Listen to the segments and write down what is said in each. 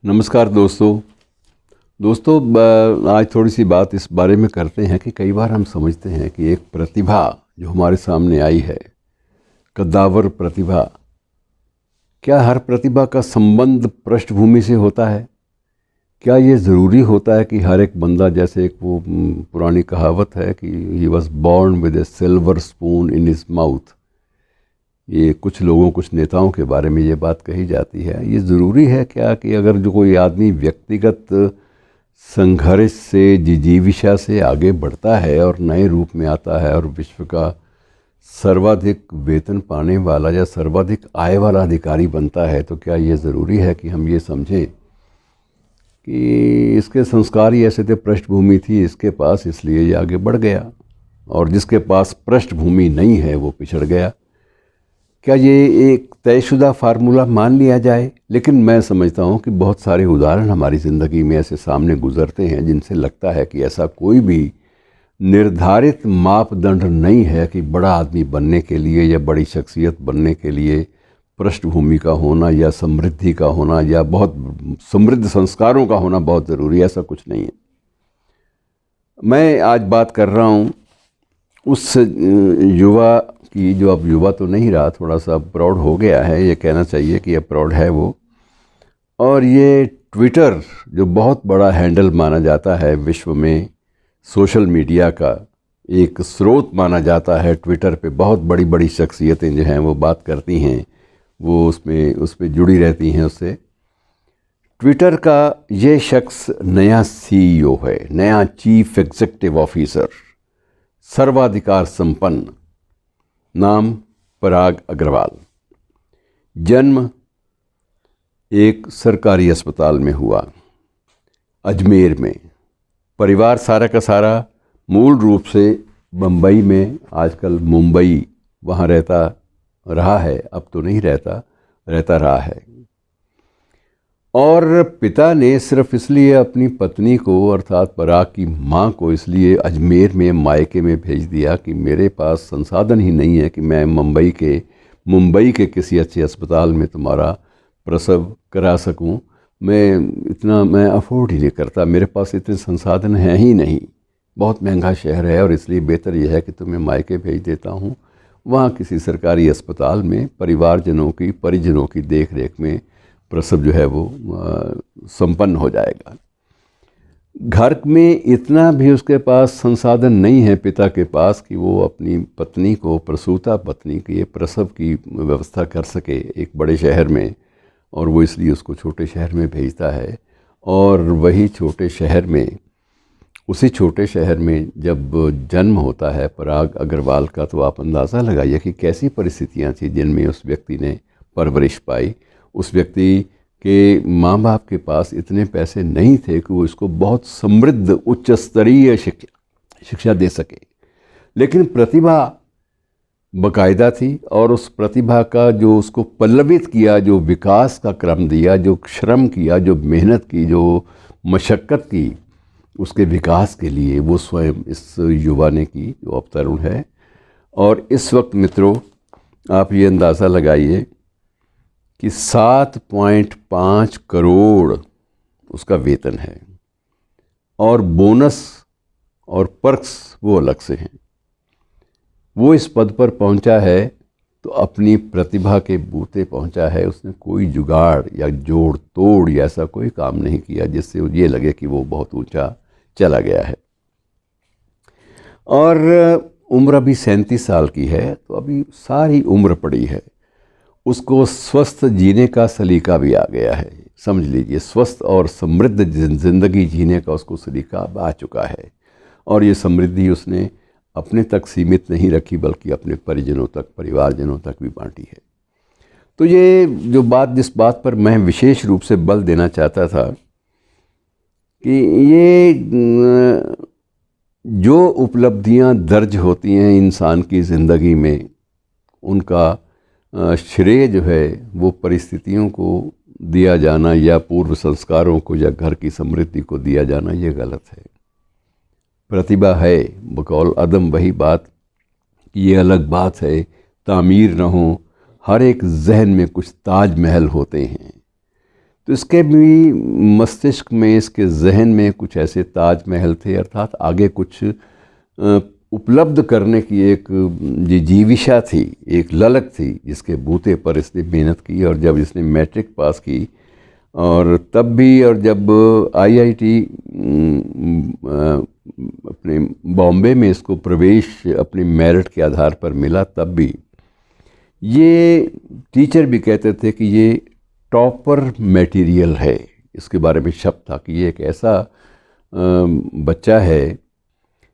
नमस्कार दोस्तों आज थोड़ी सी बात इस बारे में करते हैं कि कई बार हम समझते हैं कि एक प्रतिभा जो हमारे सामने आई है, कद्दावर प्रतिभा, क्या हर प्रतिभा का संबंध पृष्ठभूमि से होता है? क्या ये ज़रूरी होता है कि हर एक बंदा, जैसे एक वो पुरानी कहावत है कि he was born with A silver spoon in his mouth, ये कुछ लोगों, कुछ नेताओं के बारे में ये बात कही जाती है। ये ज़रूरी है क्या कि अगर जो कोई आदमी व्यक्तिगत संघर्ष से, जिजीविषा से आगे बढ़ता है और नए रूप में आता है और विश्व का सर्वाधिक वेतन पाने वाला या सर्वाधिक आय वाला अधिकारी बनता है, तो क्या ये ज़रूरी है कि हम ये समझें कि इसके संस्कार ही ऐसे थे, पृष्ठभूमि थी इसके पास, इसलिए ये आगे बढ़ गया, और जिसके पास पृष्ठभूमि नहीं है वो पिछड़ गया? क्या ये एक तयशुदा फार्मूला मान लिया जाए? लेकिन मैं समझता हूँ कि बहुत सारे उदाहरण हमारी ज़िंदगी में ऐसे सामने गुजरते हैं जिनसे लगता है कि ऐसा कोई भी निर्धारित मापदंड नहीं है कि बड़ा आदमी बनने के लिए या बड़ी शख्सियत बनने के लिए पृष्ठभूमि का होना या समृद्धि का होना या बहुत समृद्ध संस्कारों का होना बहुत ज़रूरी है। ऐसा कुछ नहीं है। मैं आज बात कर रहा हूँ उस युवा की जो अब युवा तो नहीं रहा, थोड़ा सा प्रौढ़ हो गया है, ये कहना चाहिए कि अब प्रौढ़ है वो। और ये ट्विटर जो बहुत बड़ा हैंडल माना जाता है विश्व में, सोशल मीडिया का एक स्रोत माना जाता है। ट्विटर पे बहुत बड़ी बड़ी शख्सियतें जो हैं वो बात करती हैं, वो उस पर जुड़ी रहती हैं उससे। ट्विटर का ये शख्स नया सीईओ है, नया चीफ एग्जीक्यूटिव ऑफिसर, सर्वाधिकार संपन्न, नाम पराग अग्रवाल। जन्म एक सरकारी अस्पताल में हुआ, अजमेर में। परिवार सारा का सारा मूल रूप से बम्बई में, आजकल मुंबई, वहाँ रहता रहा है, अब तो नहीं रहता रहा है। और पिता ने सिर्फ इसलिए अपनी पत्नी को, अर्थात पराग की माँ को, इसलिए अजमेर में मायके में भेज दिया कि मेरे पास संसाधन ही नहीं है कि मैं मुंबई के किसी अच्छे अस्पताल में तुम्हारा प्रसव करा सकूं। मैं अफोर्ड ही नहीं करता, मेरे पास इतने संसाधन हैं ही नहीं, बहुत महंगा शहर है, और इसलिए बेहतर यह है कि तुम्हें मायके भेज देता हूँ। वहाँ किसी सरकारी अस्पताल में परिजनों की देख रेख में प्रसव जो है वो संपन्न हो जाएगा। घर में इतना भी उसके पास संसाधन नहीं है पिता के पास कि वो अपनी पत्नी को, प्रसूता पत्नी की प्रसव की व्यवस्था कर सके एक बड़े शहर में, और वो इसलिए उसको छोटे शहर में भेजता है। और वही उसी छोटे शहर में जब जन्म होता है पराग अग्रवाल का, तो आप अंदाज़ा लगाइए कि कैसी परिस्थितियाँ थी जिनमें उस व्यक्ति ने परवरिश पाई। उस व्यक्ति के माँ बाप के पास इतने पैसे नहीं थे कि वो इसको बहुत समृद्ध उच्च स्तरीय शिक्षा दे सके, लेकिन प्रतिभा बाकायदा थी, और उस प्रतिभा का जो उसको पल्लवित किया, जो विकास का क्रम दिया, जो श्रम किया, जो मेहनत की, जो मशक्क़त की उसके विकास के लिए, वो स्वयं इस युवा ने की, जो अब तरुण है। और इस वक्त मित्रों आप ये अंदाज़ा लगाइए कि 7.5 करोड़ उसका वेतन है, और बोनस और पर्क्स वो अलग से हैं। वो इस पद पर पहुंचा है तो अपनी प्रतिभा के बूते पहुंचा है। उसने कोई जुगाड़ या जोड़ तोड़ या ऐसा कोई काम नहीं किया जिससे ये लगे कि वो बहुत ऊंचा चला गया है। और उम्र अभी 37 साल की है, तो अभी सारी उम्र पड़ी है। उसको स्वस्थ जीने का सलीका भी आ गया है, समझ लीजिए, स्वस्थ और समृद्ध ज़िंदगी जीने का उसको सलीका आ चुका है। और ये समृद्धि उसने अपने तक सीमित नहीं रखी, बल्कि अपने परिजनों तक, परिवारजनों तक भी बांटी है। तो ये जिस बात पर मैं विशेष रूप से बल देना चाहता था कि ये जो उपलब्धियां दर्ज होती हैं इंसान की ज़िंदगी में, उनका श्रेय जो है वो परिस्थितियों को दिया जाना या पूर्व संस्कारों को या घर की समृद्धि को दिया जाना, ये गलत है। प्रतिभा है बकौल अदम, वही बात कि ये अलग बात है तामीर न हो, हर एक जहन में कुछ ताज महल होते हैं। तो इसके भी मस्तिष्क में, इसके जहन में कुछ ऐसे ताजमहल थे, अर्थात आगे कुछ उपलब्ध करने की एक जिजीविशा थी, एक ललक थी, जिसके बूते पर इसने मेहनत की। और जब इसने मैट्रिक पास की और तब भी, और जब आईआईटी अपने बॉम्बे में इसको प्रवेश अपनी मेरिट के आधार पर मिला, तब भी ये टीचर भी कहते थे कि ये टॉपर मटेरियल है। इसके बारे में शब्द था कि ये एक ऐसा बच्चा है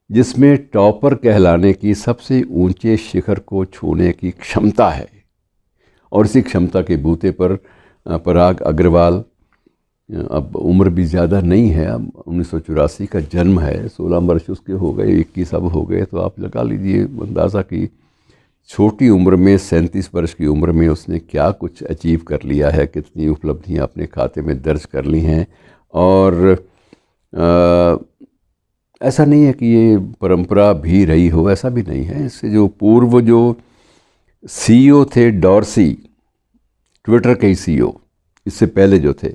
जिसमें टॉपर कहलाने की, सबसे ऊंचे शिखर को छूने की क्षमता है। और इसी क्षमता के बूते पर पराग अग्रवाल, अब उम्र भी ज़्यादा नहीं है, अब 1984 का जन्म है, 16 वर्ष उसके हो गए, 21 अब हो गए, तो आप लगा लीजिए अंदाज़ा कि छोटी उम्र में, 37 वर्ष की उम्र में उसने क्या कुछ अचीव कर लिया है, कितनी उपलब्धियां अपने खाते में दर्ज कर ली हैं। और ऐसा नहीं है कि ये परंपरा भी रही हो, ऐसा भी नहीं है। इससे जो पूर्व जो सीईओ थे, डॉर्सी, ट्विटर के ही सीईओ, इससे पहले जो थे,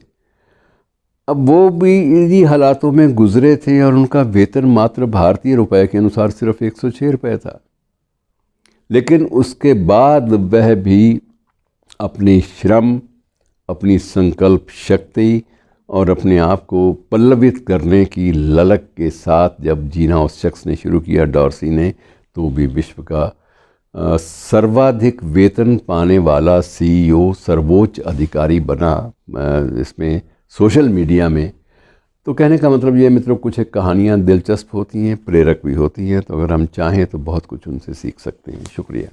अब वो भी इन्हीं हालातों में गुजरे थे और उनका वेतन मात्र भारतीय रुपए के अनुसार सिर्फ 106 रुपये था। लेकिन उसके बाद वह भी अपनी श्रम, अपनी संकल्प शक्ति और अपने आप को पल्लवित करने की ललक के साथ जब जीना उस शख्स ने शुरू किया, डॉर्सी ने, तो भी विश्व का सर्वाधिक वेतन पाने वाला सीईओ, सर्वोच्च अधिकारी बना इसमें सोशल मीडिया में। तो कहने का मतलब ये मित्रों, कुछ एक कहानियाँ दिलचस्प होती हैं, प्रेरक भी होती हैं, तो अगर हम चाहें तो बहुत कुछ उनसे सीख सकते हैं। शुक्रिया।